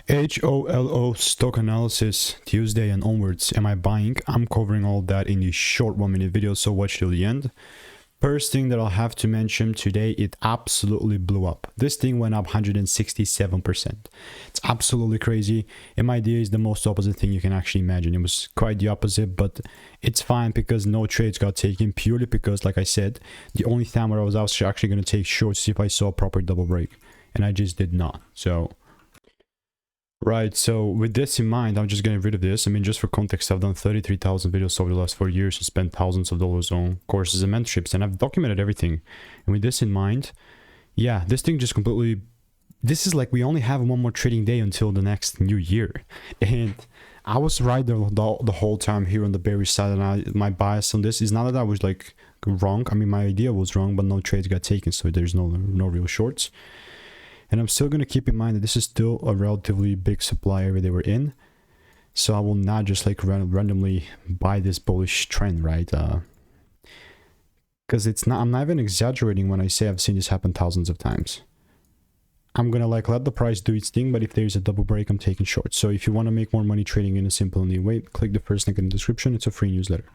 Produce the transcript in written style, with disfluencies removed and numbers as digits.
HOLO stock analysis Tuesday and onwards. Am I buying? I'm covering all that in the short 1-minute video, so watch till the end. First thing that I'll have to mention today, it absolutely blew up. This thing went up 167%. It's absolutely crazy. In my idea is the most opposite thing you can actually imagine. It was quite the opposite, but it's fine because no trades got taken, purely because, like I said, the only time where I was actually going to take shorts if I saw a proper double break, and I just did not. So right, so with this in mind, I'm just getting rid of this. I mean, just for context, I've done 33,000 videos over the last 4 years and spent thousands of dollars on courses and mentorships, and I've documented everything. And with this in mind, yeah, this thing just completely, this is like we only have one more trading day until the next new year. And I was right the whole time here on the bearish side, and my bias on this is not that I was like wrong. I mean, my idea was wrong, but no trades got taken, so there's no real shorts. And I'm still going to keep in mind that this is still a relatively big supply area they were in. So I will not just like randomly buy this bullish trend, right? Because it's not, I'm not even exaggerating when I say I've seen this happen thousands of times. I'm going to like let the price do its thing, but if there's a double break, I'm taking short. So if you want to make more money trading in a simple and easy way, click the first link in the description. It's a free newsletter.